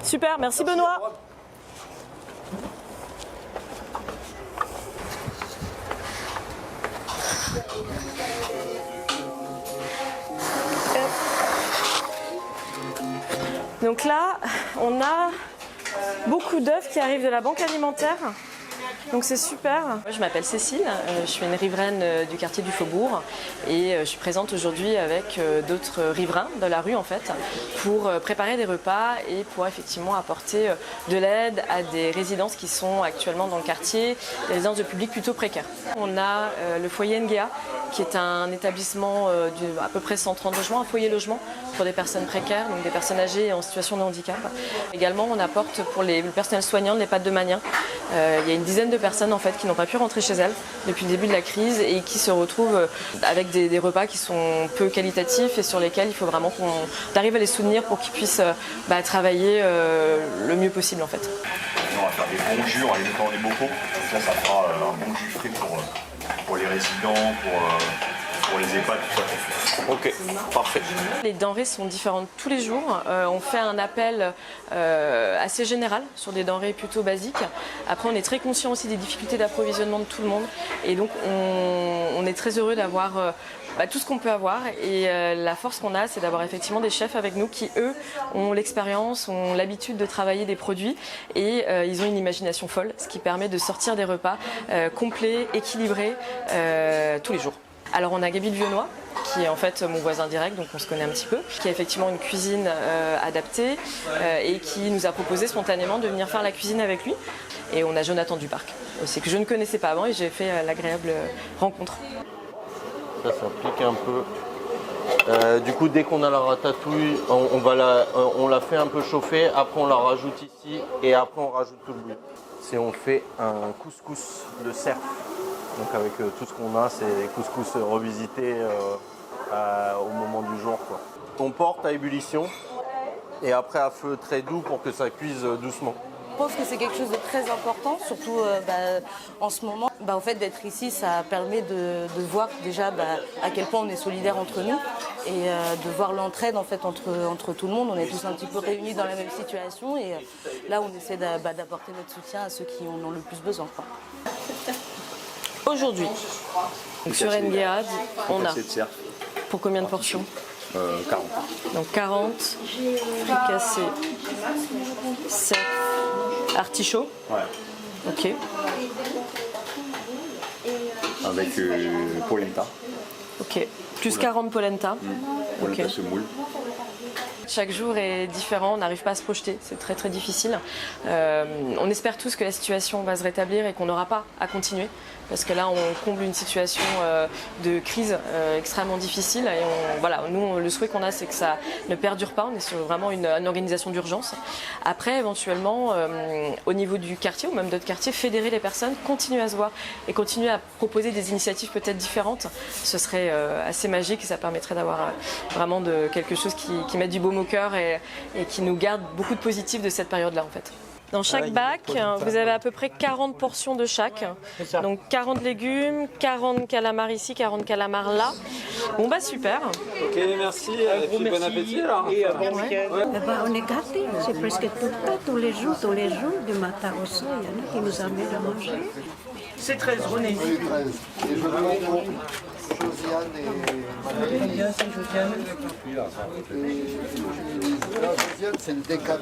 Super, merci Benoît. Donc là, on a beaucoup d'œufs qui arrivent de la banque alimentaire. Donc c'est super. Moi, je m'appelle Cécile, je suis une riveraine du quartier du Faubourg et je suis présente aujourd'hui avec d'autres riverains de la rue en fait pour préparer des repas et pour effectivement apporter de l'aide à des résidences qui sont actuellement dans le quartier, des résidences de public plutôt précaires. On a le foyer Ngea qui est un établissement à peu près 130 logements, un foyer logement pour des personnes précaires, donc des personnes âgées et en situation de handicap. Également, on apporte pour les personnels soignants les pâtes de Magnin. Il y a une dizaine de personnes en fait qui n'ont pas pu rentrer chez elles depuis le début de la crise et qui se retrouvent avec des repas qui sont peu qualitatifs et sur lesquels il faut vraiment qu'on arrive à les soutenir pour qu'ils puissent travailler le mieux possible en fait. On va faire des bons jus en les mettant dans les bocaux, donc ça fera un bon jus frais pour les résidents, pour les EHPAD, tout ça. Ok, parfait. Les denrées sont différentes tous les jours. On fait un appel assez général sur des denrées plutôt basiques. Après, on est très conscient aussi des difficultés d'approvisionnement de tout le monde. Et donc, on est très heureux d'avoir tout ce qu'on peut avoir. Et la force qu'on a, c'est d'avoir effectivement des chefs avec nous qui, eux, ont l'expérience, ont l'habitude de travailler des produits. Et ils ont une imagination folle, ce qui permet de sortir des repas complets, équilibrés, tous les jours. Alors on a Gaby le Viennois, qui est en fait mon voisin direct, donc on se connaît un petit peu, qui a effectivement une cuisine adaptée et qui nous a proposé spontanément de venir faire la cuisine avec lui. Et on a Jonathan Duparc aussi, que je ne connaissais pas avant et j'ai fait l'agréable rencontre. Ça pique un peu. Du coup, dès qu'on a la ratatouille, on la fait un peu chauffer, après on la rajoute ici et après on rajoute tout le bouillon. On fait un couscous de cerf. Donc avec tout ce qu'on a, c'est couscous revisité au moment du jour, quoi. On porte à ébullition et après à feu très doux pour que ça cuise doucement. Je pense que c'est quelque chose de très important, surtout en ce moment. En fait, d'être ici, ça permet de voir déjà à quel point on est solidaires entre nous et de voir l'entraide en fait, entre tout le monde. On est tous un petit peu réunis dans la même situation et là, on essaie d'apporter notre soutien à ceux qui en ont le plus besoin, quoi. Aujourd'hui, sur Ngea, on a pour combien de portions 40. Donc 40, fricassé, cerf, artichaut. Ouais. Ok. Avec polenta. Ok. Plus 40 polenta. Polenta semoule. Chaque jour est différent, on n'arrive pas à se projeter, c'est très très difficile. On espère tous que la situation va se rétablir et qu'on n'aura pas à continuer. Parce que là, on comble une situation de crise extrêmement difficile. Et nous, le souhait qu'on a, c'est que ça ne perdure pas. On est sur vraiment une organisation d'urgence. Après, éventuellement, au niveau du quartier ou même d'autres quartiers, fédérer les personnes, continuer à se voir et continuer à proposer des initiatives peut-être différentes, ce serait assez magique et ça permettrait d'avoir vraiment quelque chose qui met du baume au cœur et qui nous garde beaucoup de positif de cette période-là en fait. Dans chaque bac, vous avez à peu près 40 portions de chaque. Donc 40 légumes, 40 calamars ici, 40 calamars là. Bon super. Ok, merci. Et puis bon appétit alors. On est gâtés, c'est presque tout le temps, tous les jours, du matin au soir, il y en a qui nous amènent à manger. C'est 13, René. Et je veux Josiane et Bien, c'est Josiane. Josiane, c'est le décan.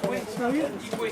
Oui, oui.